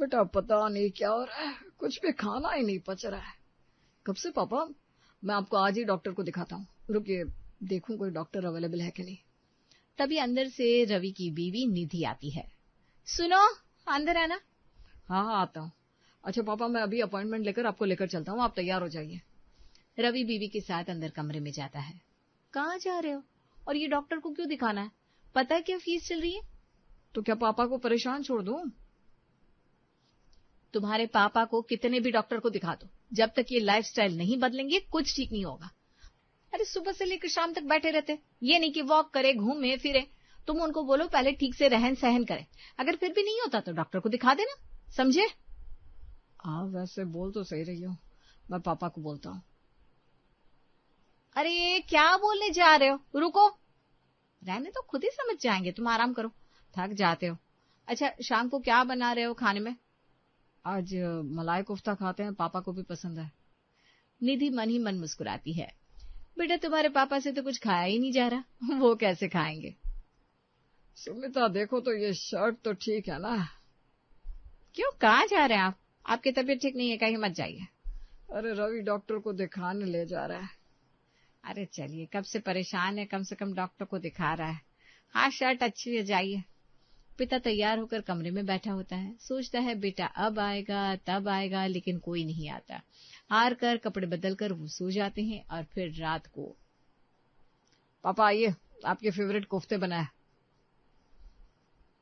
बेटा पता नहीं क्या हो रहा है, कुछ भी खाना ही नहीं पच रहा है। कब से पापा? मैं आपको आज ही डॉक्टर को दिखाता हूँ। रुकिए, देखूं कोई डॉक्टर अवेलेबल है कि नहीं। तभी अंदर से रवि की बीवी निधि आती है। सुनो, अंदर आना। हाँ आता हूँ। अच्छा पापा, मैं अभी अपॉइंटमेंट लेकर आपको लेकर चलता हूँ, आप तैयार हो जाइए। रवि बीवी के साथ अंदर कमरे में जाता है। कहाँ जा रहे हो और ये डॉक्टर को क्यों दिखाना है? पता है क्या फीस चल रही है? तो क्या पापा को परेशान छोड़ दूं? तुम्हारे पापा को कितने भी डॉक्टर को दिखा दो, जब तक ये लाइफस्टाइल नहीं बदलेंगे कुछ ठीक नहीं होगा। अरे सुबह से लेकर शाम तक बैठे रहते, ये नहीं कि वॉक करे, घूमे फिरे। तुम उनको बोलो पहले ठीक से रहन सहन करें, अगर फिर भी नहीं होता तो डॉक्टर को दिखा देना, समझे? हाँ वैसे बोल तो सही रही हो, मैं पापा को बोलता हूँ। अरे क्या बोलने जा रहे हो, रुको। रहने तो खुद ही समझ जाएंगे, तुम आराम करो, थक जाते हो। अच्छा शाम को क्या बना रहे हो खाने में? आज मलाई कोफ्ता खाते हैं, पापा को भी पसंद है। निधि मन ही मन मुस्कुराती है। बेटा तुम्हारे पापा से तो कुछ खाया ही नहीं जा रहा, वो कैसे खाएंगे? सुमिता देखो तो ये शर्ट तो ठीक है ना? क्यों, कहाँ जा रहे हैं आप? आपकी तबीयत ठीक नहीं है, कहीं मत जाइए। अरे रवि डॉक्टर को दिखाने ले जा रहा है। अरे चलिए, कब से परेशान है, कम से कम डॉक्टर को दिखा रहा है। हाँ शर्ट अच्छी है, जाइए। पिता तैयार होकर कमरे में बैठा होता है, सोचता है बेटा अब आएगा तब आएगा, लेकिन कोई नहीं आता। हार कर कपड़े बदल कर वो सो जाते हैं और फिर रात को। पापा आइए, आपके फेवरेट कोफ्ते बनाए।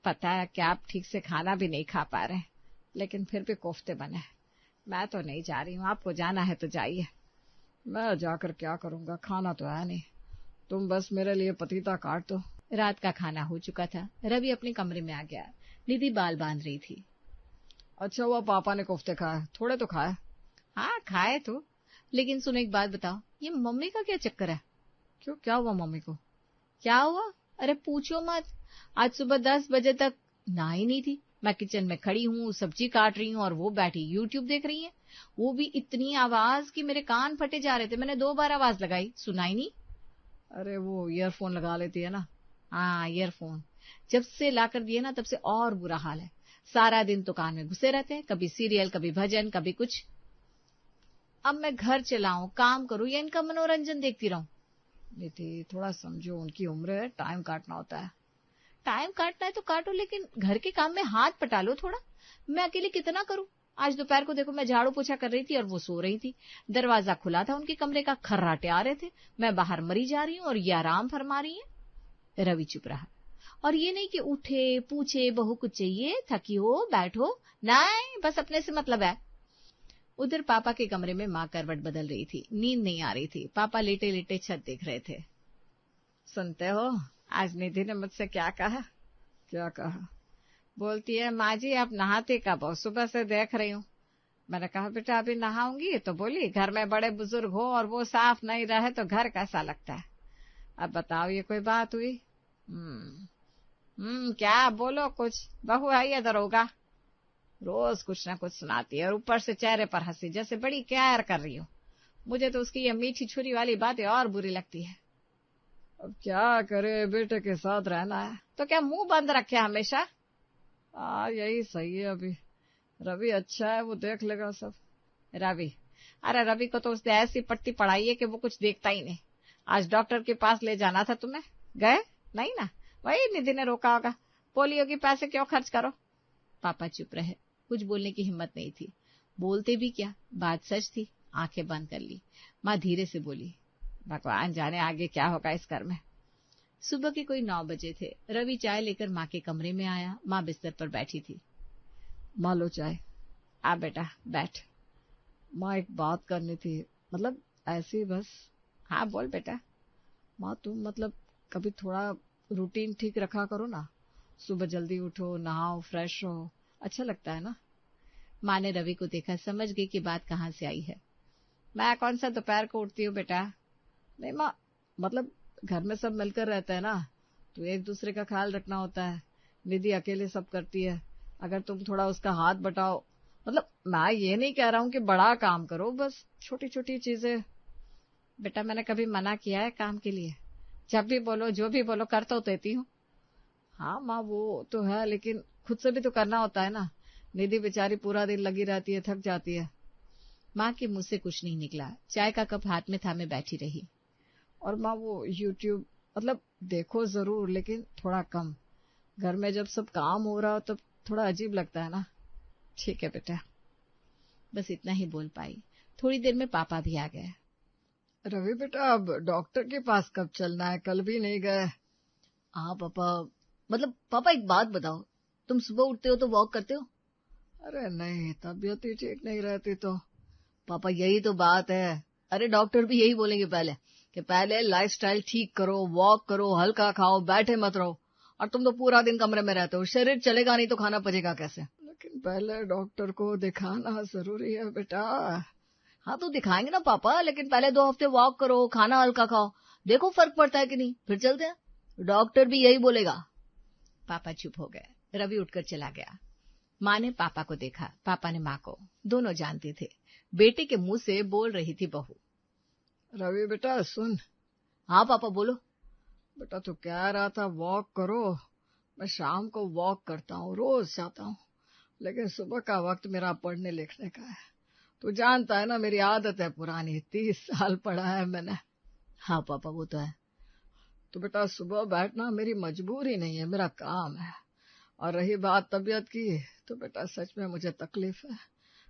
पता है कि आप ठीक से खाना भी नहीं खा पा रहे, लेकिन फिर भी कोफ्ते बने। मैं तो नहीं जा रही हूँ, आपको जाना है तो जाइए। मैं जाकर क्या करूंगा, खाना तो है नहीं, तुम बस मेरे लिए पतीता काट दो। रात का खाना हो चुका था, रवि अपने कमरे में आ गया। निधि बाल बांध रही थी। अच्छा हुआ पापा ने कोफ्ते खाए, थोड़े तो खाए। हाँ खाए तो, लेकिन सुनो एक बात बताओ, ये मम्मी का क्या चक्कर है? क्यों, क्या हुआ मम्मी को? क्या हुआ? अरे पूछो मत, आज सुबह 10 बजे तक नहाई नहीं थी। मैं किचन में खड़ी हूँ, सब्जी काट रही हूँ और वो बैठी यूट्यूब देख रही है। वो भी इतनी आवाज कि मेरे कान फटे जा रहे थे। मैंने 2 बार आवाज लगाई, सुनाई नहीं। अरे वो ईयरफोन लगा लेती है ना। हाँ ईयरफोन जब से लाकर दिए ना तब से और बुरा हाल है। सारा दिन तो कान में घुसे रहते हैं, कभी सीरियल, कभी भजन, कभी कुछ। अब मैं घर चलाऊं, काम करूं या इनका मनोरंजन देखती रहूं? निधि थोड़ा समझो, उनकी उम्र है, टाइम काटना होता है। टाइम काटना है तो काटो, लेकिन घर के काम में हाथ पटा लो थोड़ा। मैं अकेले कितना करूं? आज दोपहर को देखो, मैं झाड़ू पोछा कर रही थी और वो सो रही थी। दरवाजा खुला था उनके कमरे का, खर्राटे आ रहे थे। मैं बाहर मरी जा रही हूँ और ये आराम फरमा रही है। रवि चुप रहा। और ये नहीं कि उठे पूछे बहू कुछ चाहिए, थकी हो बैठो, नहीं बस अपने से मतलब है। उधर पापा के कमरे में माँ करवट बदल रही थी, नींद नहीं आ रही थी। पापा लेटे लेटे छत देख रहे थे। सुनते हो, आज निधि ने मुझसे क्या कहा? क्या कहा? बोलती है माँ जी आप नहाते कब हो, सुबह से देख रही हूँ। मैंने कहा बेटा अभी नहाऊंगी, तो बोली घर में बड़े बुजुर्ग हो और वो साफ नहीं रहे तो घर कैसा लगता है। अब बताओ ये कोई बात हुई? क्या बोलो कुछ, बहू है या दरोगा? रोज कुछ ना कुछ सुनाती है और ऊपर से चेहरे पर हंसी, जैसे बड़ी केयर कर रही हो। मुझे तो उसकी ये मीठी छुरी वाली बातें और बुरी लगती है। अब क्या करे, बेटे के साथ रहना है। तो क्या मुंह बंद रखे हमेशा? यही सही है। अभी रवि अच्छा है, वो देख लेगा सब। रवि? अरे रवि को तो उसने ऐसी पट्टी पढ़ाई है कि वो कुछ देखता ही नहीं। आज डॉक्टर के पास ले जाना था तुम्हें, गए नहीं ना? वही निधि ने रोका होगा, पोलियो के पैसे क्यों खर्च करो। पापा चुप रहे, कुछ बोलने की हिम्मत नहीं थी। बोलते भी क्या, बात सच थी। आंखें बंद कर ली। माँ धीरे से बोली, भगवान जाने आगे क्या होगा इस घर में। सुबह के कोई 9 बजे थे। रवि चाय लेकर माँ के कमरे में आया। माँ बिस्तर पर बैठी थी। माँ लो चाय। आ बेटा बैठ। माँ एक बात करनी थी, मतलब ऐसी बस। हाँ बोल बेटा। माँ तुम मतलब कभी थोड़ा रूटीन ठीक रखा करो ना, सुबह जल्दी उठो, नहाओ, फ्रेश हो, अच्छा लगता है ना। माँ ने रवि को देखा, समझ गई कि बात कहाँ से आई है। मैं कौन सा दोपहर को उठती हूँ बेटा? नहीं माँ, मतलब घर में सब मिलकर रहते हैं ना, तो एक दूसरे का ख्याल रखना होता है। निधि अकेले सब करती है, अगर तुम थोड़ा उसका हाथ बटाओ। मतलब मैं ये नहीं कह रहा हूँ कि बड़ा काम करो, बस छोटी छोटी चीजें। बेटा मैंने कभी मना किया है काम के लिए? जब भी बोलो जो भी बोलो कर तो देती हूँ। हाँ माँ वो तो है, लेकिन खुद से भी तो करना होता है ना। निधि बेचारी पूरा दिन लगी रहती है, थक जाती है। माँ के मुंह से कुछ नहीं निकला। चाय का कप हाथ में थामे बैठी रही। और माँ वो यूट्यूब मतलब देखो जरूर, लेकिन थोड़ा कम। घर में जब सब काम हो रहा हो तब थोड़ा अजीब लगता है ना। ठीक है बेटा। बस इतना ही बोल पाई। थोड़ी देर में पापा भी आ गए। रवि बेटा, अब डॉक्टर के पास कब चलना है? कल भी नहीं गए। हाँ पापा, मतलब पापा एक बात बताओ, तुम सुबह उठते हो तो वॉक करते हो? अरे नहीं, तबीयत ही ठीक नहीं रहती तो। पापा यही तो बात है। अरे डॉक्टर भी यही बोलेंगे पहले कि पहले लाइफस्टाइल ठीक करो, वॉक करो, हल्का खाओ, बैठे मत रहो। और तुम तो पूरा दिन कमरे में रहते हो, शरीर चलेगा नहीं तो खाना पचेगा कैसे? लेकिन पहले डॉक्टर को दिखाना जरूरी है बेटा। हाँ तो दिखाएंगे ना पापा, लेकिन पहले 2 हफ्ते वॉक करो, खाना हल्का खाओ, देखो फर्क पड़ता है कि नहीं, फिर चलते हैं। डॉक्टर भी यही बोलेगा। पापा चुप हो गए। रवि उठकर चला गया। माँ ने पापा को देखा, पापा ने माँ को। दोनों जानते थे बेटे के मुंह से बोल रही थी बहू। रवि बेटा सुन। हाँ पापा बोलो। बेटा तू कह रहा था वॉक करो। मैं शाम को वॉक करता हूँ, रोज जाता हूँ, लेकिन सुबह का वक्त मेरा पढ़ने लिखने का है। तू जानता है ना, मेरी आदत है पुरानी, 30 साल पढ़ा है मैंने। हाँ पापा वो तो है। तो बेटा सुबह बैठना मेरी मजबूरी नहीं है, मेरा काम है। और रही बात तबीयत की, तो बेटा सच में मुझे तकलीफ है।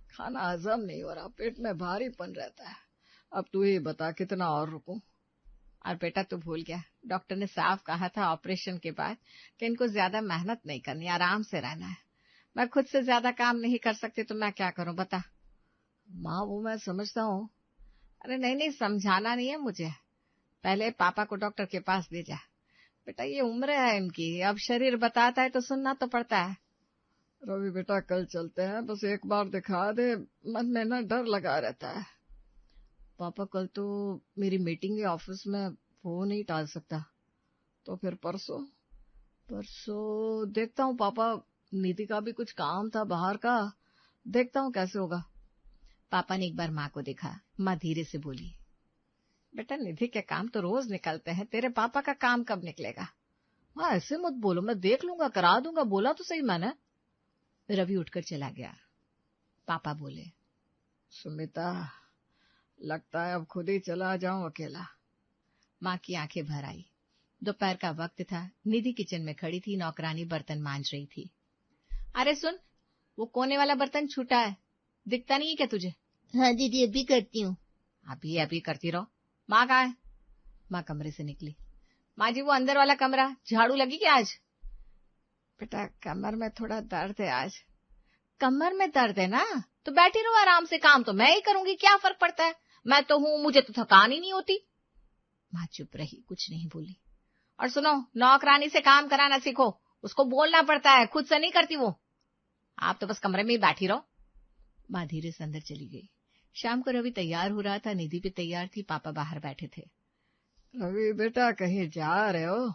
खाना हजम नहीं हो रहा, पेट में भारीपन रहता है। अब तू ही बता कितना और रुकूं? और बेटा तू भूल गया, डॉक्टर ने साफ कहा था ऑपरेशन के बाद कि इनको ज्यादा मेहनत नहीं करनी, आराम से रहना है। मैं खुद से ज्यादा काम नहीं कर सकती तो मैं क्या करूं बता? माँ वो मैं समझता हूँ। अरे नहीं, समझाना नहीं है मुझे। पहले पापा को डॉक्टर के पास ले जा। बेटा ये उम्र है इनकी, अब शरीर बताता है तो सुनना तो पड़ता है। रवि बेटा कल चलते हैं, बस एक बार दिखा दे, मन में ना डर लगा रहता है। पापा कल तो मेरी मीटिंग है ऑफिस में, वो नहीं टाल सकता। तो फिर परसों देखता हूँ पापा, निधि का भी कुछ काम था बाहर का, देखता हूँ कैसे होगा। पापा ने एक बार माँ को देखा। माँ धीरे से बोली, बेटा निधि के काम तो रोज निकलते हैं, तेरे पापा का काम कब निकलेगा? हाँ ऐसे मत बोलो, मैं देख लूंगा, करा दूंगा, बोला तो सही मैंने। रवि उठकर चला गया। पापा बोले, सुमिता लगता है अब खुद ही चला जाऊं अकेला। माँ की आंखें भर आई। दोपहर का वक्त था। निधि किचन में खड़ी थी, नौकरानी बर्तन मांज रही थी। अरे सुन, वो कोने वाला बर्तन छूटा है, दिखता नहीं है क्या तुझे? हाँ दीदी अभी करती हूँ। अभी करती रहो। माँ कहाँ है? माँ कमरे से निकली। माँ जी वो अंदर वाला कमरा झाड़ू लगी क्या आज? बेटा कमर में थोड़ा दर्द है आज। कमर में दर्द है ना, तो बैठी रहो आराम से, काम तो मैं ही करूंगी, क्या फर्क पड़ता है? मैं तो हूं, मुझे तो थकान ही नहीं होती। माँ चुप रही, कुछ नहीं बोली। और सुनो, नौकरानी से काम कराना सीखो, उसको बोलना पड़ता है, खुद से नहीं करती वो। आप तो बस कमरे में ही बैठी रहो। माँ धीरे से अंदर चली गई। शाम को रवि तैयार हो रहा था, निधि भी तैयार थी, पापा बाहर बैठे थे। रवि बेटा कहीं जा रहे हो?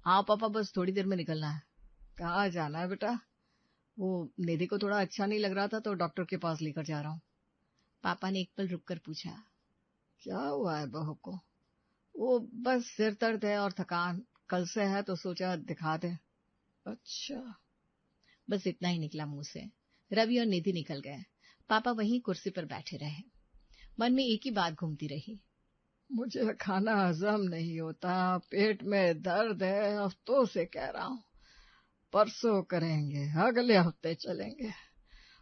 हाँ पापा बस थोड़ी देर में निकलना है। कहाँ जाना है बेटा? वो निधि को थोड़ा अच्छा नहीं लग रहा था तो डॉक्टर के पास लेकर जा रहा हूँ। पापा ने एक पल रुककर पूछा, क्या हुआ है बहू को? वो बस सिर दर्द है और थकान, कल से है तो सोचा दिखा दे। अच्छा। बस इतना ही निकला मुंह से। रवि और निधि निकल गए। पापा वहीं कुर्सी पर बैठे रहे। मन में एक ही बात घूमती रही, मुझे खाना हजम नहीं होता, पेट में दर्द है, हफ्तों से कह रहा हूँ, परसों करेंगे, अगले हफ्ते चलेंगे,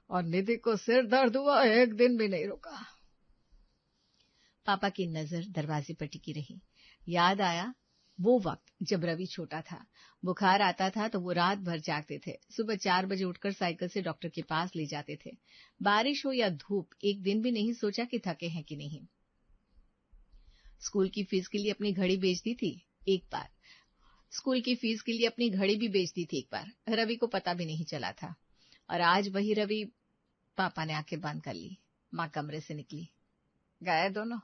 और निधि को सिर दर्द हुआ, एक दिन भी नहीं रुका। पापा की नजर दरवाजे पर टिकी रही। याद आया वो वक्त जब रवि छोटा था, बुखार आता था तो वो रात भर जागते थे, सुबह 4 बजे उठकर साइकिल से डॉक्टर के पास ले जाते थे। बारिश हो या धूप, एक दिन भी नहीं सोचा कि थके हैं कि नहीं। स्कूल की फीस के लिए अपनी घड़ी बेचती थी एक बार। स्कूल की फीस के लिए अपनी घड़ी भी बेचती थी एक बार, रवि को पता भी नहीं चला था। और आज वही रवि। पापा ने आंखें बंद कर ली। माँ कमरे से निकली। गए दोनों?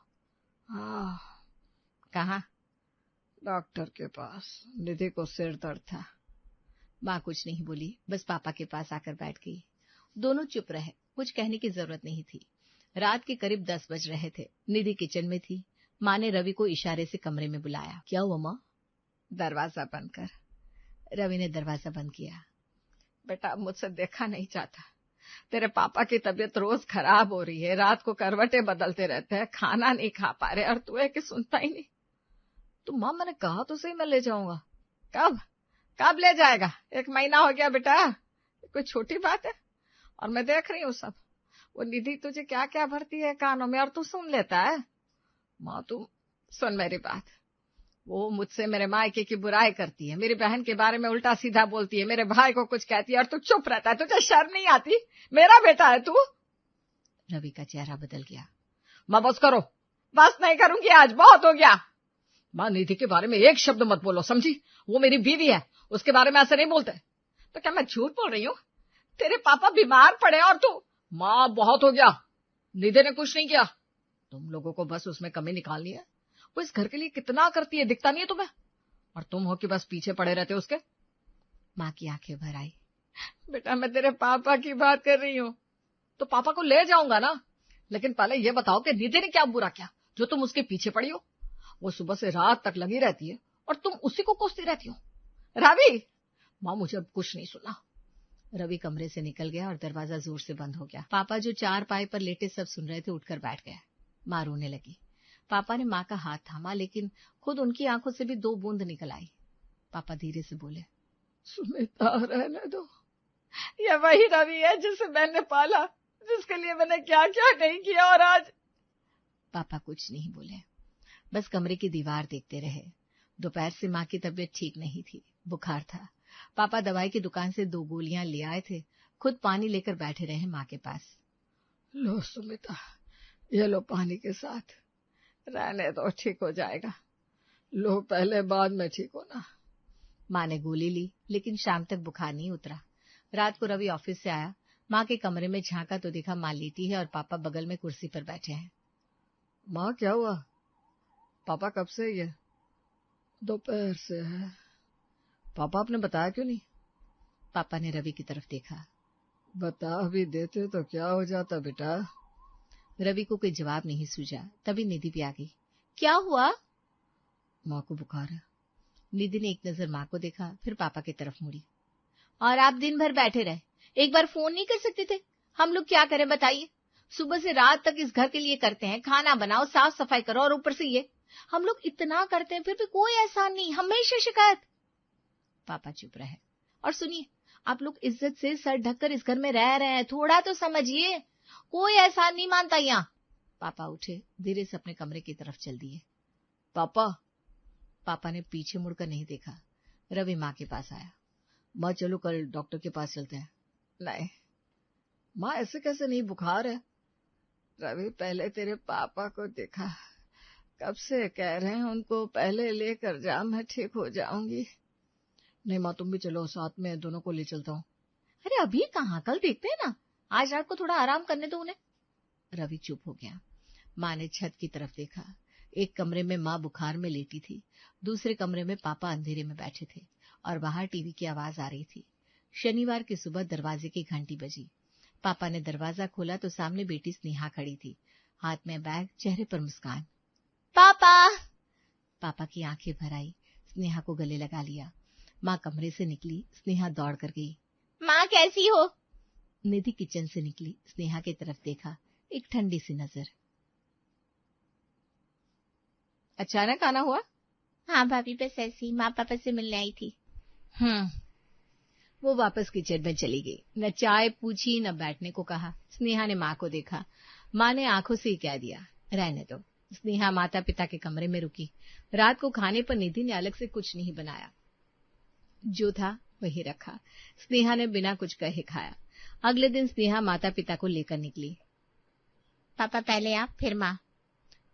हाँ। कहाँ? डॉक्टर के पास, निधि को सिर दर्द था। माँ कुछ नहीं बोली, बस पापा के पास आकर बैठ गई। दोनों चुप रहे, कुछ कहने की जरूरत नहीं थी। रात के करीब 10 बज रहे थे। निधि किचन में थी। माँ ने रवि को इशारे से कमरे में बुलाया। क्या हुआ माँ? दरवाजा बंद कर। रवि ने दरवाजा बंद किया। बेटा मुझसे देखा नहीं जाता, तेरे पापा की तबीयत रोज खराब हो रही है, रात को करवटें बदलते रहते हैं, खाना नहीं खा पा रहे, और तू है कि सुनता ही नहीं। तो माँ मैंने कहा तो सही मैं ले जाऊंगा। कब कब ले जाएगा? 1 महीना हो गया बेटा, कोई छोटी बात है। और मैं देख रही हूँ सब, वो निधि तुझे क्या क्या भरती है कानों में, और तू सुन लेता है। माँ तू सुन मेरी बात, वो मुझसे मेरे मायके की बुराई करती है, मेरी बहन के बारे में उल्टा सीधा बोलती है, मेरे भाई को कुछ कहती है, और तू चुप रहता है। तुझे शर्म नहीं आती? मेरा बेटा है तू। रवि का चेहरा बदल गया। माँ बस करो, बस नहीं करूंगी आज, बहुत हो गया। माँ निधि के बारे में एक शब्द मत बोलो, समझी? वो मेरी बीवी है, उसके बारे में ऐसे नहीं बोलते। तो क्या मैं झूठ बोल रही हूँ? तेरे पापा बीमार पड़े और तू। माँ बहुत हो गया, निधि ने कुछ नहीं किया, तुम लोगों को बस उसमें कमी निकालनी है। वो इस घर के लिए कितना करती है, दिखता नहीं है तुम्हें? और तुम हो कि बस पीछे पड़े रहते हो उसके। माँ की आंखें भर आई। बेटा मैं तेरे पापा की बात कर रही हूँ। तो पापा को ले जाऊंगा ना, लेकिन पहले ये बताओ कि निधि ने क्या बुरा किया जो तुम उसके पीछे पड़ी हो? वो सुबह से रात तक लगी रहती है और तुम उसी को कोसती रहती हो। रवि! माँ मुझे अब कुछ नहीं सुना। रवि कमरे से निकल गया और दरवाजा जोर से बंद हो गया। पापा जो चारपाई पर लेटे सब सुन रहे थे उठकर बैठ गए। माँ रोने लगी। पापा ने माँ का हाथ थामा, लेकिन खुद उनकी आंखों से भी 2 बूंद निकल आई। पापा धीरे से बोले, सुमित्रा रहने दो, ये वही रवि है जिसे मैंने पाला, जिसके लिए मैंने क्या क्या नहीं किया, और आज। पापा कुछ नहीं बोले, बस कमरे की दीवार देखते रहे। दोपहर से माँ की तबीयत ठीक नहीं थी, बुखार था। पापा दवाई की दुकान से 2 गोलियां ले आए थे, खुद पानी लेकर बैठे रहे माँ के पास। लो सुमिता, ये लो पानी के साथ, रहने दो, ठीक हो जाएगा। लो पहले, बाद में ठीक होना। माँ ने गोली ली, लेकिन शाम तक बुखार नहीं उतरा। रात को रवि ऑफिस से आया, माँ के कमरे में झांका तो देखा माँ लेटी है और पापा बगल में कुर्सी पर बैठे हैं। माँ क्या हुआ? पापा कब से ये? दोपहर से है। पापा आपने बताया क्यों नहीं? पापा ने रवि की तरफ देखा। बता भी देते तो क्या हो जाता बेटा। रवि को कोई जवाब नहीं सूझा। तभी निधि भी आ गई। क्या हुआ? माँ को बुखार है। निधि ने एक नजर माँ को देखा, फिर पापा की तरफ मुड़ी। और आप दिन भर बैठे रहे, एक बार फोन नहीं कर सकते थे? हम लोग क्या करें बताइए? सुबह से रात तक इस घर के लिए करते हैं, खाना बनाओ, साफ सफाई करो, और ऊपर से ये हम लोग इतना करते हैं, फिर भी कोई एहसान नहीं, हमेशा शिकायत। पापा चुप रहे। और सुनिए, आप लोग इज्जत से सर ढककर इस घर में रह रहे हैं, थोड़ा तो समझिए, कोई एहसान नहीं मानता यहाँ। पापा उठे, धीरे से अपने कमरे की तरफ चल दिए। पापा ने पीछे मुड़कर नहीं देखा। रवि माँ के पास आया। माँ चलो कल डॉक्टर के पास चलते हैं। नहीं माँ, ऐसे कैसे नहीं, बुखार है। रवि पहले तेरे पापा को देखा, कब से कह रहे हैं उनको पहले लेकर जा, मैं ठीक हो जाऊंगी। नहीं माँ, तुम भी चलो, साथ में दोनों को ले चलता हूँ। अरे अभी कहाँ, कल देखते हैं ना, आज रात को थोड़ा आराम करने दो उन्हें। रवि चुप हो गया। माँ ने छत की तरफ देखा। एक कमरे में माँ बुखार में लेटी थी, दूसरे कमरे में पापा अंधेरे में बैठे थे और बाहर टीवी की आवाज आ रही थी। शनिवार की सुबह दरवाजे की घंटी बजी। पापा ने दरवाजा खोला तो सामने बेटी स्नेहा खड़ी थी, हाथ में बैग, चेहरे पर मुस्कान। पापा! पापा की आंखें भर आई। स्नेहा को गले लगा लिया। माँ कमरे से निकली। स्नेहा दौड़ कर गई। माँ कैसी हो? निधि किचन से निकली, स्नेहा की तरफ देखा, एक ठंडी सी नजर। अचानक आना हुआ? हाँ भाभी, बस ऐसी ही, माँ पापा से मिलने आई थी। वो वापस किचन में चली गई। न चाय पूछी, न बैठने को कहा। स्नेहा ने माँ को देखा। माँ ने आंखों से ही कह दिया, रहने दो। स्नेहा माता पिता के कमरे में रुकी। रात को खाने पर निधि ने अलग से कुछ नहीं बनाया, जो था वही रखा। स्नेहा ने बिना कुछ कहे खाया। अगले दिन स्नेहा माता पिता को लेकर निकली। पापा पहले आप, फिर माँ।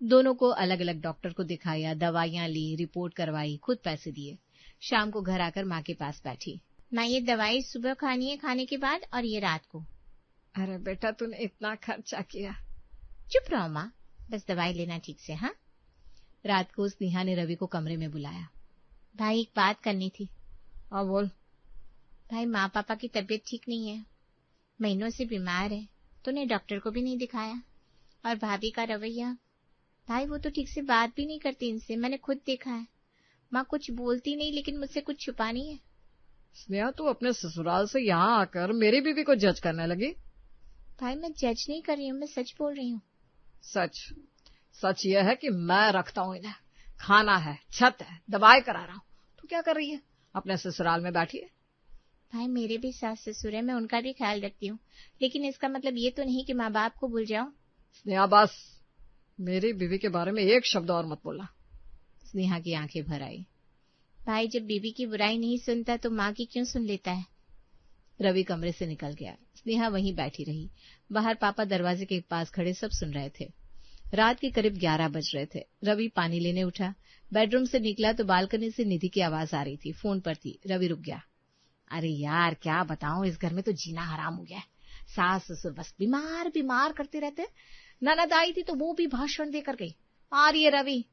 दोनों को अलग अलग डॉक्टर को दिखाया, दवाइयां ली, रिपोर्ट करवाई, खुद पैसे दिए। शाम को घर आकर माँ के पास बैठी। माँ, ये दवाई सुबह खानी है खाने के बाद, और ये रात को। अरे बेटा, तूने इतना खर्चा किया। चुप रहो माँ, बस दवाई लेना ठीक से। हाँ। रात को स्नेहा ने रवि को कमरे में बुलाया। भाई एक बात करनी थी। हाँ बोल। भाई, माँ पापा की तबीयत ठीक नहीं है, महीनों से बीमार है, तूने डॉक्टर को भी नहीं दिखाया। और भाभी का रवैया, भाई वो तो ठीक से बात भी नहीं करती इनसे, मैंने खुद देखा है। माँ कुछ बोलती नहीं, लेकिन मुझसे कुछ छुपानी है। स्नेहा, तू अपने ससुराल से यहाँ आकर मेरी बीवी को जज करने लगी। भाई मैं जज नहीं कर रही हूँ, मैं सच बोल रही हूँ। सच सच यह है कि मैं रखता हूँ इन्हें, खाना है, छत है, दवाई करा रहा हूँ। तू क्या कर रही है? अपने ससुराल में बैठी है। भाई मेरे भी सास ससुर है, मैं उनका भी ख्याल रखती हूँ, लेकिन इसका मतलब ये तो नहीं कि माँ बाप को भूल जाऊं। स्नेहा बस, मेरी बीवी के बारे में एक शब्द और मत बोलना। स्नेहा की आंखें भर आई। भाई जब बीवी की बुराई नहीं सुनता तो माँ की क्यों सुन लेता है। रवि कमरे से निकल गया। स्नेहा वहीं बैठी रही। बाहर पापा दरवाजे के पास खड़े सब सुन रहे थे। रात के करीब 11 बज रहे थे। रवि पानी लेने उठा, बेडरूम से निकला तो बालकनी से निधि की आवाज आ रही थी। फोन पर थी। रवि रुक गया। अरे यार क्या बताऊं, इस घर में तो जीना हराम हो गया है। सास ससुर बस बीमार बीमार करते रहते। ननद आई थी तो वो भी भाषण देकर गई। आ रही है रवि।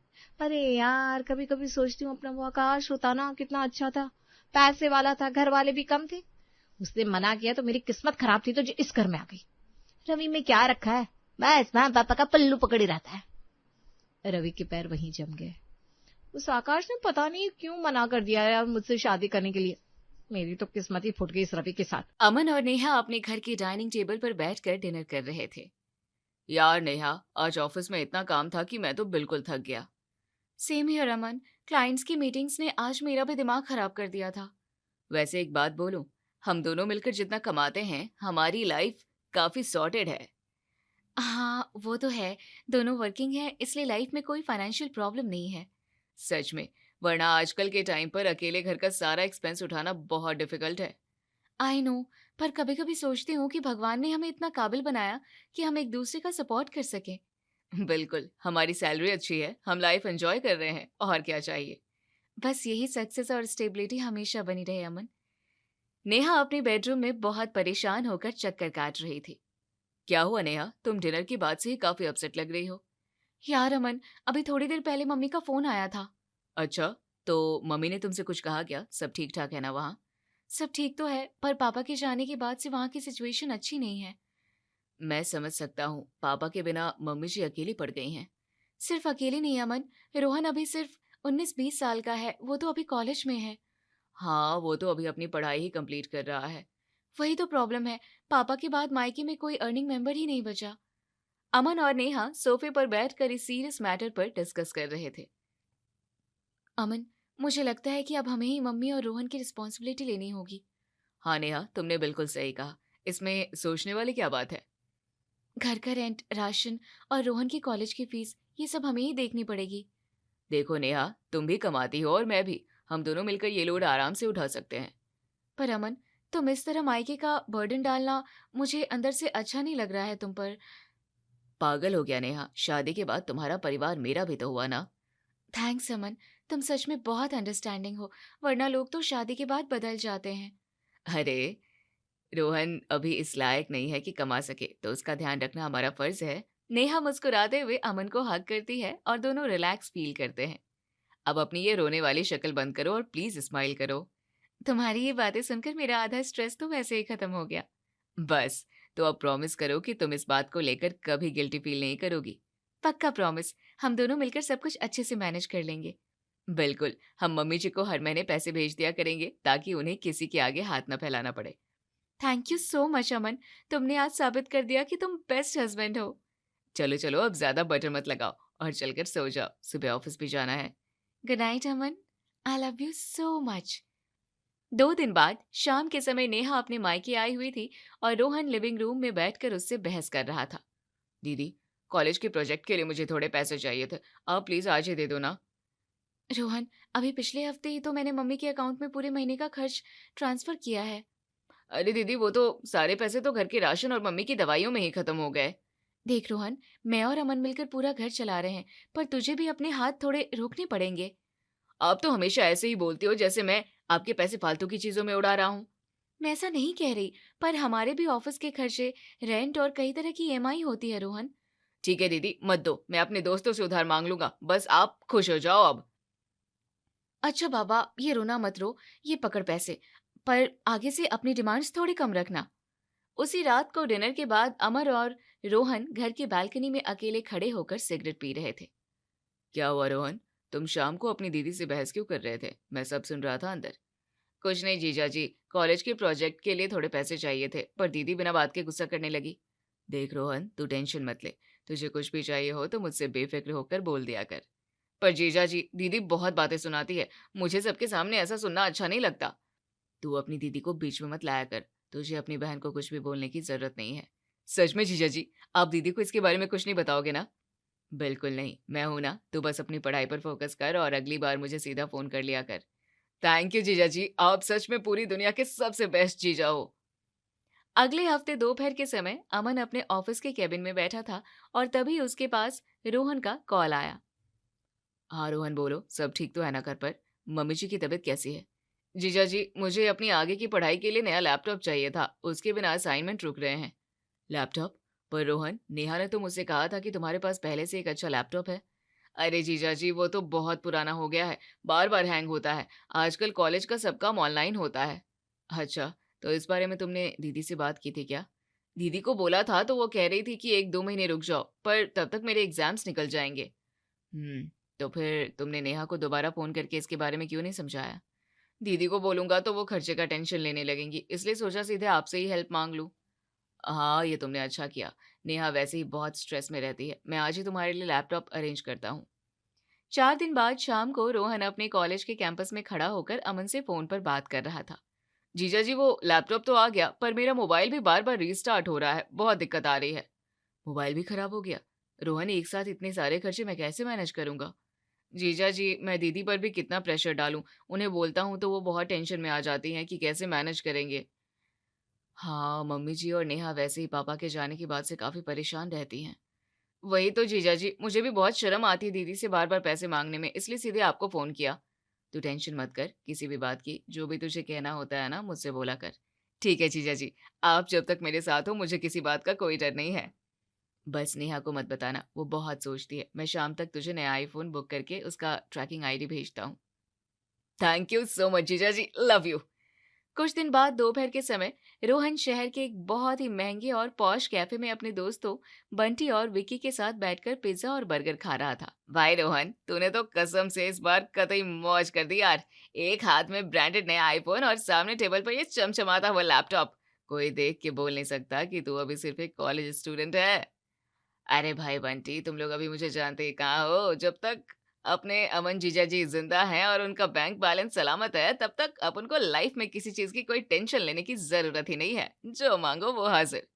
अरे यार कभी कभी सोचती हूँ अपना वो आकाश होता ना, कितना अच्छा था, पैसे वाला था, घर वाले भी कम थे। उसने मना किया तो मेरी किस्मत खराब थी तो जो इस घर में आ गई। रवि में क्या रखा है, बस माँ पापा का पल्लू पकड़ी रहता है। रवि के पैर वहीं जम गए। उस आकाश ने पता नहीं क्यों मना कर दिया यार मुझसे शादी करने के लिए। मेरी तो किस्मत ही फुट गई इस रवि के साथ। अमन और नेहा अपने घर की डाइनिंग टेबल पर बैठकर डिनर कर रहे थे। यार नेहा, आज ऑफिस में इतना काम था कि मैं तो बिल्कुल थक गया। सेम हियर अमन, क्लाइंट्स की मीटिंग्स ने आज मेरा भी दिमाग खराब कर दिया था। वैसे एक बात बोलूं, हम दोनों मिलकर जितना कमाते हैं हमारी लाइफ काफी सॉर्टेड है। हाँ वो तो है, दोनों वर्किंग है इसलिए लाइफ में कोई फाइनेंशियल प्रॉब्लम नहीं है। सच में, वरना आजकल के टाइम पर अकेले घर का सारा एक्सपेंस उठाना बहुत डिफिकल्ट है। आई नो, पर कभी कभी सोचती हूँ कि भगवान ने हमें इतना काबिल बनाया कि हम एक दूसरे का सपोर्ट कर सकें। बिल्कुल, हमारी सैलरी अच्छी है, हम लाइफ एंजॉय कर रहे हैं, और क्या चाहिए। बस यही सक्सेस और स्टेबिलिटी हमेशा बनी रहे अमन। नेहा अपने बेडरूम में बहुत परेशान होकर चक्कर काट रही थी। क्या हुआ नेहा, तुम डिनर की बात से ही काफी अपसेट लग रही हो। यार अमन, अभी थोड़ी देर पहले मम्मी का फोन आया था। अच्छा, तो मम्मी ने तुमसे कुछ कहा क्या? सब ठीक ठाक है ना वहाँ? सब ठीक तो है, पर पापा के जाने के बाद से वहाँ की सिचुएशन अच्छी नहीं है। मैं समझ सकता हूँ, पापा के बिना मम्मी जी अकेली पड़ गई हैं। सिर्फ अकेली नहीं अमन, रोहन अभी सिर्फ 19-20 साल का है, वो तो अभी कॉलेज में है। हाँ, वो तो अभी अपनी पढ़ाई ही कंप्लीट कर रहा है। वही तो प्रॉब्लम है, पापा के बाद मायके में कोई अर्निंग मेंबर ही नहीं बचा। अमन और नेहा सोफे पर बैठकर इस सीरियस मैटर पर डिस्कस कर रहे थे। अमन, मुझे लगता है कि अब हमें ही मम्मी और रोहन की रिस्पॉन्सिबिलिटी लेनी होगी। हाँ नेहा, तुमने बिल्कुल सही कहा, इसमें सोचने वाली क्या बात है। घर का रेंट, राशन और रोहन की कॉलेज की फीस, ये सब हमें ही देखनी पड़ेगी। देखो नेहा, तुम भी कमाती हो और मैं भी, हम दोनों मिलकर ये लोड आराम से उठा सकते हैं। पर अमन, तुम इस तरह मायके का बर्डन डालना मुझे अंदर से अच्छा नहीं लग रहा है तुम पर। पागल हो गया नेहा, शादी के बाद तुम्हारा परिवार मेरा भी तो हुआ ना। थैंक्स अमन, तुम सच में बहुत अंडरस्टैंडिंग हो, वरना लोग तो शादी के बाद बदल जाते हैं। अरे, रोहन अभी इस लायक नहीं है कि कमा सके, तो उसका ध्यान रखना हमारा फर्ज है। नेहा मुस्कुराते हुए अमन को हग करती है और दोनों रिलैक्स फील करते हैं। अब अपनी ये रोने वाली शक्ल बंद करो और प्लीज स्माइल करो। तुम्हारी ये बातें सुनकर मेरा आधा स्ट्रेस तो वैसे ही खत्म हो गया। बस, तो अब प्रॉमिस करो कि तुम इस बात को लेकर कभी गिल्टी फील नहीं करोगी। पक्का प्रॉमिस, हम दोनों मिलकर सब कुछ अच्छे से मैनेज कर लेंगे। बिल्कुल, हम मम्मी जी को हर महीने पैसे भेज दिया करेंगे ताकि उन्हें किसी के आगे हाथ न फैलाना पड़े। थैंक यू सो मच अमन, तुमने आज साबित कर दिया कि तुम बेस्ट हस्बैंड हो। चलो चलो, अब ज्यादा बटर मत लगाओ और चलकर सो जाओ, सुबह ऑफिस भी जाना है। Good night Aman, I love you so much. 2 दिन बाद शाम के समय नेहा अपने मायके आई हुई थी और रोहन लिविंग रूम में बैठकर उससे बहस कर रहा था। दीदी, कॉलेज के प्रोजेक्ट के लिए मुझे थोड़े पैसे चाहिए थे, आप प्लीज आज ही दे दो ना। रोहन, अभी पिछले हफ्ते ही तो मैंने मम्मी के अकाउंट में पूरे महीने का खर्च ट्रांसफर किया है। अरे दीदी, वो तो सारे पैसे तो घर के राशन और मम्मी की दवाइयों में ही खत्म हो गए। देख रोहन, मैं और अमन मिलकर पूरा घर चला रहे हैं, पर तुझे भी अपने हाथ थोड़े रोकने पड़ेंगे। आप तो हमेशा ऐसे ही बोलती हो जैसे मैं आपके पैसे फालतू की चीजों में उड़ा रहा हूँ। मैं ऐसा नहीं कह रही, पर हमारे भी ऑफिस के खर्चे, रेंट और कई तरह की ईएमआई होती है रोहन। ठीक है दीदी, मत दो, मैं अपने दोस्तों से उधार मांग लूंगा, बस आप खुश हो जाओ अब। अच्छा बाबा, ये रोना मत रो, ये पकड़ पैसे, पर आगे से अपनी डिमांड्स थोड़ी कम रखना। उसी रात को डिनर के बाद अमर और रोहन घर की बालकनी में अकेले खड़े होकर सिगरेट पी रहे थे। क्या हुआ रोहन, तुम शाम को अपनी दीदी से बहस क्यों कर रहे थे? मैं सब सुन रहा था अंदर। कुछ नहीं जीजा जी, कॉलेज के प्रोजेक्ट के लिए थोड़े पैसे चाहिए थे, पर दीदी बिना बात के गुस्सा करने लगी। देख रोहन, तू टेंशन मत ले, तुझे कुछ भी चाहिए हो तो मुझसे बेफिक्र होकर बोल दिया कर। पर जीजा जी, दीदी बहुत बातें सुनाती है, मुझे सबके सामने ऐसा सुनना अच्छा नहीं लगता। तू अपनी दीदी को बीच में मत लाया कर, तुझे अपनी बहन को कुछ भी बोलने की जरूरत नहीं है। सच में जीजा जी, आप दीदी को इसके बारे में कुछ नहीं बताओगे ना? बिल्कुल नहीं, मैं हूं ना, तू बस अपनी पढ़ाई पर फोकस कर और अगली बार मुझे सीधा फोन कर लिया कर। थैंक यू जीजा जी, आप सच में पूरी दुनिया के सबसे बेस्ट जीजा हो। अगले हफ्ते दोपहर के समय अमन अपने ऑफिस के केबिन में बैठा था और तभी उसके पास रोहन का कॉल आया। हाँ रोहन बोलो, सब ठीक तो है ना घर पर? मम्मी जी की तबीयत कैसी है? जीजा जी, मुझे अपनी आगे की पढ़ाई के लिए नया लैपटॉप चाहिए था, उसके बिना असाइनमेंट रुक रहे हैं। लैपटॉप? पर रोहन, नेहा ने तो मुझसे कहा था कि तुम्हारे पास पहले से एक अच्छा लैपटॉप है। अरे जीजा जी, वो तो बहुत पुराना हो गया है, बार बार हैंग होता है। आजकल कॉलेज का सब काम ऑनलाइन होता है। अच्छा, तो इस बारे में तुमने दीदी से बात की थी क्या? दीदी को बोला था तो वो कह रही थी कि 1-2 महीने रुक जाओ, पर तब तक मेरे एग्जाम्स निकल जाएंगे। तो फिर तुमने नेहा को दोबारा फोन करके इसके बारे में क्यों नहीं समझाया? दीदी को बोलूंगा तो वो खर्चे का टेंशन लेने लगेंगी, इसलिए सोचा सीधे आपसे ही हेल्प मांग लूं। हाँ, ये तुमने अच्छा किया। नेहा वैसे ही बहुत स्ट्रेस में रहती है, मैं आज ही तुम्हारे लिए लैपटॉप अरेंज करता हूँ। 4 दिन बाद शाम को रोहन अपने कॉलेज के कैंपस में खड़ा होकर अमन से फोन पर बात कर रहा था। जीजा जी, वो लैपटॉप तो आ गया, पर मेरा मोबाइल भी बार बार रीस्टार्ट हो रहा है, बहुत दिक्कत आ रही है। मोबाइल भी खराब हो गया? रोहन, एक साथ इतने सारे खर्चे मैं कैसे मैनेज करूंगा? जीजा जी, मैं दीदी पर भी कितना प्रेशर डालूं, उन्हें बोलता हूं तो वो बहुत टेंशन में आ जाती हैं कि कैसे मैनेज करेंगे। हाँ, मम्मी जी और नेहा वैसे ही पापा के जाने के बाद से काफी परेशान रहती हैं। वही तो जीजा जी, मुझे भी बहुत शर्म आती है दीदी से बार बार पैसे मांगने में, इसलिए सीधे आपको फोन किया। तू टेंशन मत कर, किसी भी बात की जो भी तुझे कहना होता है ना, मुझसे बोला कर। ठीक है जीजा जी, आप जब तक मेरे साथ हो मुझे किसी बात का कोई डर नहीं है। बस नेहा को मत बताना, वो बहुत सोचती है। मैं शाम तक तुझे नया आईफोन बुक करके उसका ट्रैकिंग आईडी भेजता हूँ। थैंक यू सो मच जीजा जी, लव यू। कुछ दिन बाद दोपहर के समय रोहन शहर के एक बहुत ही महंगे और पॉश कैफे में अपने दोस्तों बंटी और विकी के साथ बैठकर पिज्जा और बर्गर खा रहा था। भाई रोहन, तूने तो कसम से इस बार कतई मौज कर दी यार। एक हाथ में ब्रांडेड नया आईफोन और सामने टेबल पर ये चमचमाता हुआ लैपटॉप। कोई देख के बोल नहीं सकता कि तू अभी सिर्फ एक कॉलेज स्टूडेंट है। अरे भाई बंटी, तुम लोग अभी मुझे जानते ही कहाँ हो। जब तक अपने अमन जीजा जी जिंदा हैं और उनका बैंक बैलेंस सलामत है, तब तक अपन को लाइफ में किसी चीज की कोई टेंशन लेने की जरूरत ही नहीं है। जो मांगो वो हाजिर।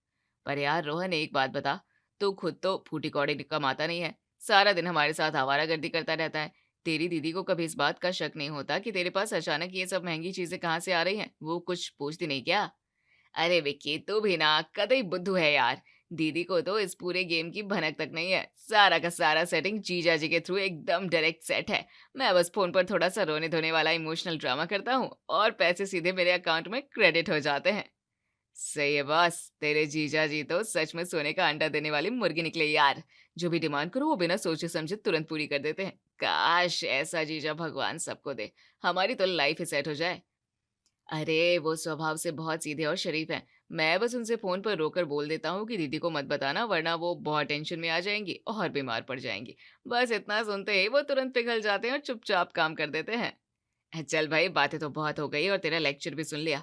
पर यार रोहन, एक बात बता, तू खुद तो फूटी कौड़ी कमाता नहीं है, सारा दिन हमारे साथ आवारागर्दी करता रहता है। तेरी दीदी को कभी इस बात का शक नहीं होता कि तेरे पास अचानक ये सब महंगी चीजें कहाँ से आ रही हैं? वो कुछ पूछती नहीं क्या? अरे विक्की, तू भी ना कतई बुद्धू है यार। दीदी को तो इस पूरे गेम की भनक तक नहीं है। सारा का सारा सेटिंग जीजा जी के थ्रू एकदम डायरेक्ट सेट है। मैं बस फोन पर थोड़ा सा रोने धोने वाला इमोशनल ड्रामा करता हूँ और पैसे सीधे मेरे अकाउंट में क्रेडिट हो जाते हैं। सही है बॉस, तेरे जीजा जी तो सच में सोने का अंडा देने वाली मुर्गी निकले यार। जो भी डिमांड करो वो बिना सोचे समझे तुरंत पूरी कर देते हैं। काश ऐसा जीजा भगवान सबको दे, हमारी तो लाइफ ही सेट हो जाए। अरे वो स्वभाव से बहुत सीधे और शरीफ हैं। मैं बस उनसे फोन पर रोकर बोल देता हूँ कि दीदी को मत बताना, वरना वो बहुत टेंशन में आ जाएंगी और बीमार पड़ जाएंगी। बस इतना सुनते ही वो तुरंत पिघल जाते हैं और चुपचाप काम कर देते हैं। चल भाई, बातें तो बहुत हो गई और तेरा लेक्चर भी सुन लिया।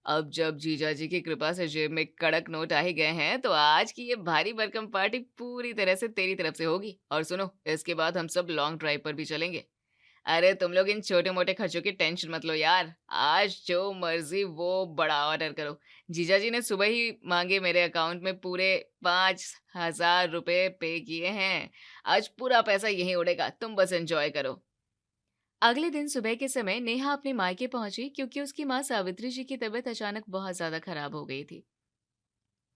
अब जब जीजा जी की कृपा से जेब में कड़क नोट आ ही गए हैं, तो आज की ये भारी भरकम पार्टी पूरी तरह से तेरी तरफ से होगी। और सुनो, इसके बाद हम सब लॉन्ग ड्राइव पर भी चलेंगे। अरे तुम लोग इन छोटे मोटे खर्चों की टेंशन मत लो यार, आज जो मर्जी वो बड़ा ऑर्डर करो। जीजा जी ने सुबह ही मांगे मेरे अकाउंट में पूरे 5,000 रुपए पे किए हैं। आज पूरा पैसा यहीं उड़ेगा, तुम बस एंजॉय करो। अगले दिन सुबह के समय नेहा अपने मायके पहुंची क्योंकि उसकी माँ सावित्री जी की तबीयत अचानक बहुत ज्यादा खराब हो गई थी।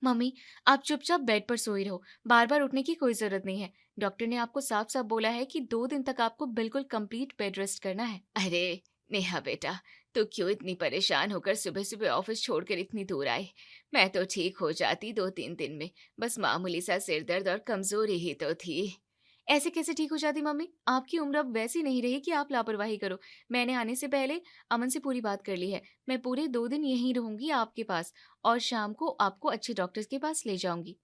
मम्मी, आप चुपचाप बेड पर सोई रहो, बार बार उठने की कोई जरूरत नहीं है। डॉक्टर ने आपको साफ साफ बोला है कि 2 दिन तक आपको बिल्कुल कंप्लीट बेड रेस्ट करना है। अरे नेहा बेटा, तो क्यों इतनी परेशान होकर सुबह सुबह ऑफिस छोड़कर इतनी दूर आई? मैं तो ठीक हो जाती 2-3 दिन में, बस मामूली सा सिर दर्द और कमजोरी ही तो थी। ऐसे कैसे ठीक हो जाती मम्मी? आपकी उम्र अब वैसी नहीं रही कि आप लापरवाही करो। मैंने आने से पहले अमन से पूरी बात कर ली है। मैं पूरे 2 दिन यहीं रहूंगी आपके पास और शाम को आपको अच्छे डॉक्टर्स के पास ले जाऊंगी।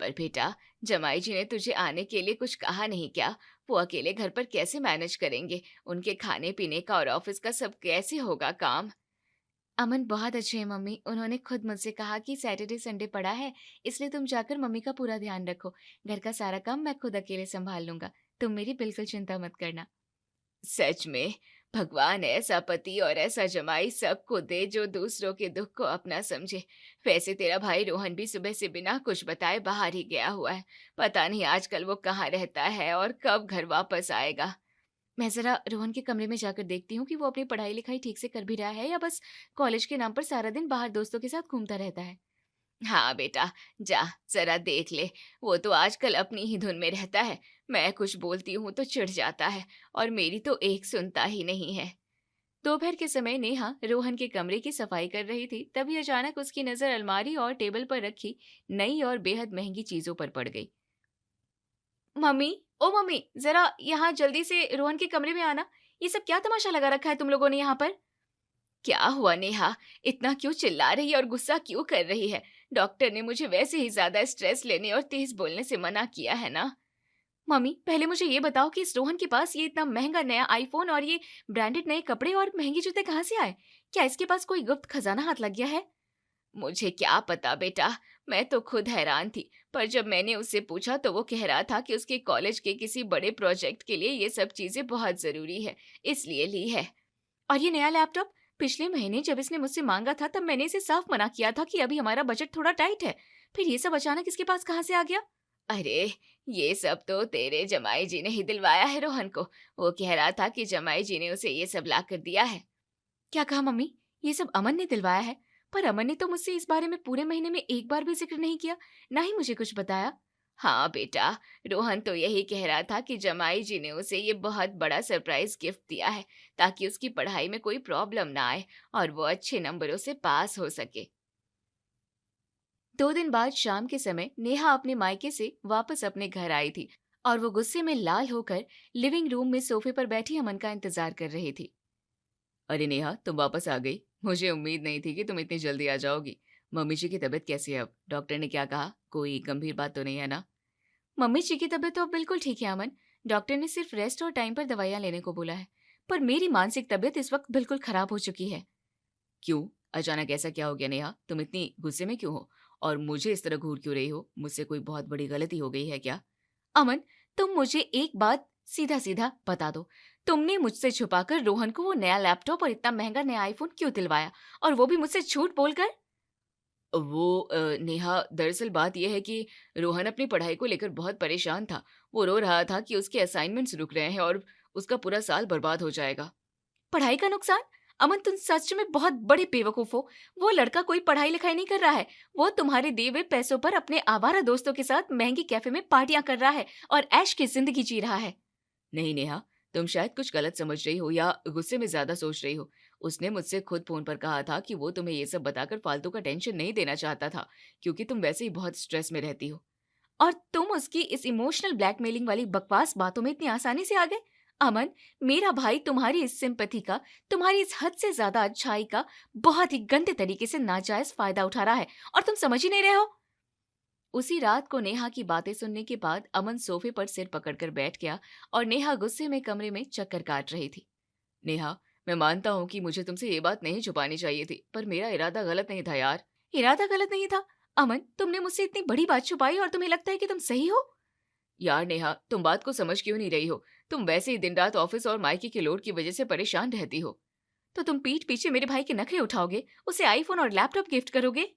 पर बेटा, जमाई जी ने तुझे आने के लिए कुछ कहा नहीं क्या? वो अकेले घर पर कैसे मैनेज करेंगे? उनके खाने पीने का और ऑफिस का सब कैसे होगा काम? अमन बहुत अच्छे हैं मम्मी। उन्होंने खुद मुझसे कहा कि सैटरडे संडे पड़ा है, इसलिए तुम जाकर मम्मी का पूरा ध्यान रखो। घर का सारा काम मैं खुद अकेले संभाल लूंगा। तुम मेरी बिल्कुल चिंता मत करना। सच में भगवान ऐसा पति और ऐसा जमाई सबको दे जो दूसरों के दुख को अपना समझे। वैसे तेरा भाई रोहन भी सुबह से बिना कुछ बताए बाहर ही गया हुआ है। पता नहीं आजकल वो कहाँ रहता है और कब घर वापस आएगा। मैं जरा रोहन के कमरे में जाकर देखती हूँ कि वो अपनी पढ़ाई लिखाई ठीक से कर भी रहा है या बस कॉलेज के नाम पर सारा दिन बाहर दोस्तों के साथ घूमता रहता है। हाँ बेटा, जा जरा देख ले। वो तो आजकल अपनी ही धुन में रहता है। मैं कुछ बोलती हूँ तो चिढ़ जाता है और मेरी तो एक सुनता ही नहीं है। दोपहर के समय नेहा रोहन के कमरे की सफाई कर रही थी, तभी अचानक उसकी नजर अलमारी और टेबल पर रखी नई और बेहद महंगी चीजों पर पड़ गई। मम्मी, ओ मम्मी, जरा यहाँ जल्दी से रोहन के कमरे में आना। ये सब क्या तमाशा लगा रखा है तुम लोगों ने यहाँ पर? क्या हुआ नेहा, इतना क्यों चिल्ला रही है और गुस्सा क्यों कर रही है? डॉक्टर ने मुझे वैसे ही ज्यादा स्ट्रेस लेने और तेज बोलने से मना किया है ना। मम्मी, पहले मुझे ये बताओ कि इस रोहन के पास ये इतना महंगा नया आईफोन और ये ब्रांडेड नए कपड़े और महंगे जूते कहाँ से आए? क्या इसके पास कोई गुप्त खजाना हाथ लग गया है? मुझे क्या पता बेटा, मैं तो खुद हैरान थी। पर जब मैंने उससे पूछा तो वो कह रहा था कि उसके कॉलेज के किसी बड़े प्रोजेक्ट के लिए ये सब चीजें बहुत जरूरी है, इसलिए ली है। और ये नया लैपटॉप? पिछले महीने जब इसने मुझसे मांगा था तब मैंने इसे साफ मना किया था कि अभी हमारा बजट थोड़ा टाइट है। फिर ये सब अचानक इसके पास कहाँ से आ गया? अरे, ये सब तो तेरे जमाई जी ने ही दिलवाया है रोहन को। वो कह रहा था कि जमाई जी ने उसे ये सब ला कर दिया है। क्या कहा मम्मी? ये सब अमन ने दिलवाया है? पर अमन ने तो मुझसे इस बारे में पूरे महीने में एक बार भी जिक्र नहीं किया, ना ही मुझे कुछ बताया। हाँ बेटा, रोहन तो यही कह रहा था कि जमाई जी ने उसे ये बहुत बड़ा सरप्राइज गिफ्ट दिया है ताकि उसकी पढ़ाई में कोई प्रॉब्लम ना आए और वो अच्छे नंबरों से पास हो सके। 2 दिन बाद शाम के समय नेहा अपने मायके से वापस अपने घर आई थी और वो गुस्से में लाल होकर लिविंग रूम में सोफे पर बैठी अमन का इंतजार कर रही थी। अरे नेहा, तुम वापस आ गई। मुझे उम्मीद नहीं थी कि तुम इतनी जल्दी आ जाओगी। मम्मी जी की तबीयत कैसी है अब? डॉक्टर ने क्या कहा? कोई गंभीर बात तो नहीं है ना? मम्मी जी की तबीयत तो अब बिल्कुल ठीक है अमन। डॉक्टर ने सिर्फ रेस्ट और टाइम पर दवाइयाँ लेने को बोला है। पर मेरी मानसिक तबीयत इस वक्त बिल्कुल खराब हो चुकी है। क्यों? अचानक ऐसा क्या हो गया नेहा? तुम इतनी गुस्से में क्यों हो? और मुझे इस तरह घूर क्यों रही हो? मुझसे कोई बहुत बड़ी गलती हो गई है क्या? अमन, तुम मुझे एक बात सीधा सीधा बता दो। तुमने मुझसे छुपाकर रोहन को वो नया लैपटॉप और इतना महंगा नया आईफोन क्यों दिलवाया, और वो भी मुझसे झूठ बोलकर? नेहा, दरअसल बात यह है कि रोहन अपनी पढ़ाई को लेकर बहुत परेशान था। वो रो रहा था कि उसके असाइनमेंट्स रुक रहे हैं और उसका पूरा साल बर्बाद हो जाएगा। पढ़ाई का नुकसान? अमन, तुम सच में बहुत बड़े बेवकूफ हो। वो लड़का कोई पढ़ाई लिखाई नहीं कर रहा है। वो तुम्हारे दिए हुए पैसों पर अपने आवारा दोस्तों के साथ महंगी कैफे में पार्टियां कर रहा है और ऐश की जिंदगी जी रहा है। नहीं नेहा, तुम शायद कुछ गलत समझ रही हो या गुस्से में ज्यादा सोच रही हो। उसने मुझसे खुद फोन पर कहा था कि वो तुम्हें ये सब बताकर फालतू का टेंशन नहीं देना चाहता था, क्योंकि तुम वैसे ही बहुत स्ट्रेस में रहती हो। और तुम उसकी इस इमोशनल ब्लैकमेलिंग वाली बकवास बातों में इतनी आसानी से आ गए। अमन, मेरा भाई तुम्हारी इस सिंपैथी का, तुम्हारी इस हद से ज्यादा अच्छाई का बहुत ही गंदे तरीके से नाजायज फायदा उठा रहा है और तुम समझ ही नहीं रहे हो। उसी रात को नेहा की बातें सुनने के बाद अमन सोफे पर सिर पकड़कर बैठ गया और नेहा गुस्से में कमरे में चक्कर काट रही थी। नेहा, मैं मानता हूँ कि मुझे तुमसे ये बात नहीं छुपानी चाहिए थी, पर मेरा इरादा गलत नहीं था यार। इरादा गलत नहीं था? अमन, तुमने मुझसे इतनी बड़ी बात छुपाई और तुम्हें लगता है कि तुम सही हो? यार नेहा, तुम बात को समझ क्यों नहीं रही हो? तुम वैसे ही दिन रात ऑफिस और मायके के लोड की वजह से परेशान रहती हो। तो तुम पीठ पीछे मेरे भाई के नखरे उठाओगे, उसे आईफोन और लैपटॉप गिफ्ट करोगे।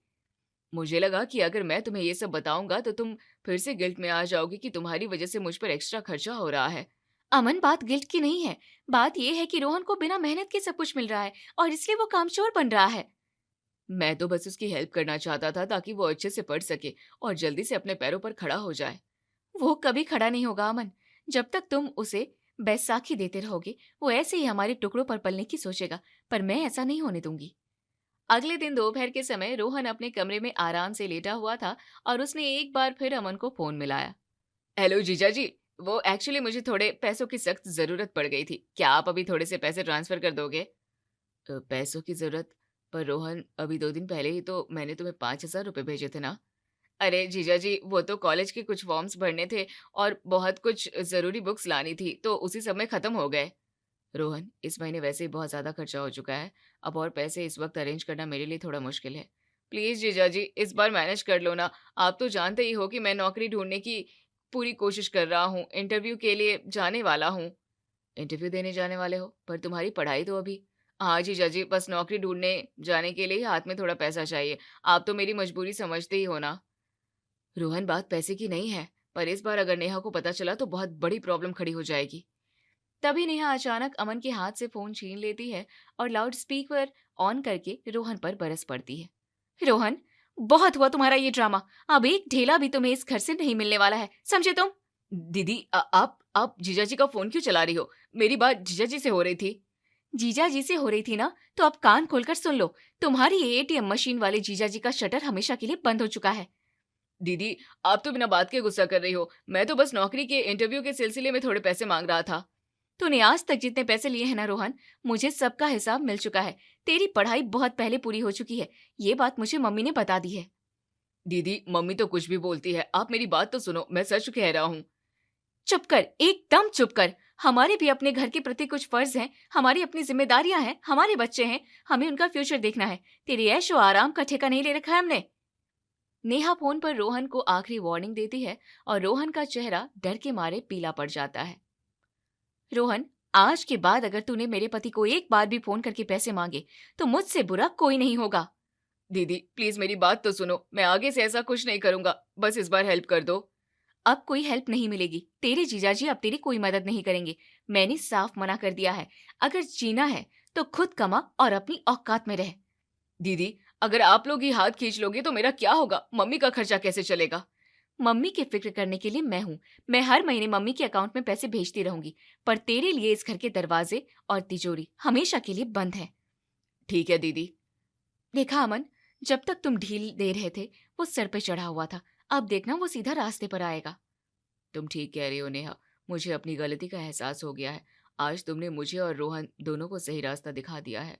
मुझे लगा कि अगर मैं तुम्हें ये सब बताऊंगा तो तुम फिर से गिल्ट में आ जाओगी कि तुम्हारी वजह से मुझ पर एक्स्ट्रा खर्चा हो रहा है। अमन, बात गिल्ट की नहीं है। बात यह है कि रोहन को बिना मेहनत के सब कुछ मिल रहा है और इसलिए वो कामचोर बन रहा है। मैं तो बस उसकी हेल्प करना चाहता था ताकि वो अच्छे से पढ़ सके और जल्दी से अपने पैरों पर खड़ा हो जाए। वो कभी खड़ा नहीं होगा अमन। जब तक तुम उसे बैसाखी देते रहोगे वो ऐसे ही हमारे टुकड़ों पर पलने की सोचेगा, पर मैं ऐसा नहीं होने दूंगी। अगले दिन दोपहर के समय रोहन अपने कमरे में आराम से लेटा हुआ था और उसने एक बार फिर अमन को फोन मिलाया। हेलो जीजा जी, वो एक्चुअली मुझे थोड़े पैसों की सख्त जरूरत पड़ गई थी। क्या आप अभी थोड़े से पैसे ट्रांसफर कर दोगे? पैसों की जरूरत? पर रोहन, अभी 2 दिन पहले ही तो मैंने तुम्हें 5,000 रुपए भेजे थे ना। अरे जीजा जी, वो तो कॉलेज के कुछ फॉर्म्स भरने थे और बहुत कुछ जरूरी बुक्स लानी थी, तो उसी समय खत्म हो गए। रोहन, इस महीने वैसे ही बहुत ज्यादा खर्चा हो चुका है, अब और पैसे इस वक्त अरेंज करना मेरे लिए थोड़ा मुश्किल है। प्लीज जीजाजी, इस बार मैनेज कर लो ना। आप तो जानते ही हो कि मैं नौकरी ढूंढने की पूरी कोशिश कर रहा हूँ, इंटरव्यू के लिए जाने वाला हूँ। इंटरव्यू देने जाने वाले हो? पर तुम्हारी पढ़ाई तो अभी। हाँ जीजाजी, बस नौकरी ढूंढने जाने के लिए ही हाथ में थोड़ा पैसा चाहिए। आप तो मेरी मजबूरी समझते ही हो ना। रोहन, बात पैसे की नहीं है, पर इस बार अगर नेहा को पता चला तो बहुत बड़ी प्रॉब्लम खड़ी हो जाएगी। तभी नेहा अचानक अमन के हाथ से फोन छीन लेती है और लाउड स्पीकर ऑन करके रोहन पर बरस पड़ती है। रोहन, बहुत हुआ तुम्हारा ये ड्रामा। अब एक ढेला भी तुम्हें इस घर से नहीं मिलने वाला है, समझे तुम? दीदी, आप जीजाजी का फोन क्यों चला रही हो? मेरी बात जीजाजी से हो रही थी। जीजाजी से हो रही थी ना, तो अब कान खोलकर सुन लो। तुम्हारी एटीएम मशीन वाले जीजाजी का शटर हमेशा के लिए बंद हो चुका है। दीदी, आप तो बिना बात के गुस्सा कर रही हो। मैं तो बस नौकरी के इंटरव्यू के सिलसिले में थोड़े पैसे मांग रहा था। तूने आज तक जितने पैसे लिए हैं ना रोहन, मुझे सबका हिसाब मिल चुका है। तेरी पढ़ाई बहुत पहले पूरी हो चुकी है, ये बात मुझे मम्मी ने बता दी है। दीदी, मम्मी तो कुछ भी बोलती है, आप मेरी बात तो सुनो, मैं सच कह रहा हूँ। चुप कर, एकदम चुप कर। हमारे भी अपने घर के प्रति कुछ फर्ज हैं, हमारी अपनी जिम्मेदारियां हैं, हमारे बच्चे हैं, हमें उनका फ्यूचर देखना है। तेरी ऐशो आराम का ठेका नहीं ले रखा है हमने। नेहा फोन पर रोहन को आखिरी वार्निंग देती है और रोहन का चेहरा डर के मारे पीला पड़ जाता है। रोहन, आज के बाद अगर तूने मेरे पति को एक बार भी फोन करके पैसे मांगे तो मुझसे बुरा कोई नहीं होगा। दीदी प्लीज मेरी बात तो सुनो, मैं आगे से ऐसा कुछ नहीं करूंगा, बस इस बार हेल्प कर दो। अब कोई हेल्प नहीं मिलेगी, तेरे जीजाजी अब तेरी कोई मदद नहीं करेंगे। मैंने साफ मना कर दिया है, अगर जीना है तो खुद कमा और अपनी औकात में रह। दीदी, अगर आप लोग ही हाथ खींच लोगे तो मेरा क्या होगा? मम्मी का खर्चा कैसे चलेगा? मम्मी की फिक्र करने के लिए मैं हूँ। मैं हर महीने मम्मी के अकाउंट में पैसे भेजती रहूंगी, पर तेरे लिए इस घर के दरवाजे और तिजोरी हमेशा के लिए बंद है। ठीक है दीदी। देखा अमन, जब तक तुम ढील दे रहे थे वो सर पे चढ़ा हुआ था, अब देखना वो सीधा रास्ते पर आएगा। तुम ठीक कह रही हो नेहा, मुझे अपनी गलती का एहसास हो गया है। आज तुमने मुझे और रोहन दोनों को सही रास्ता दिखा दिया है।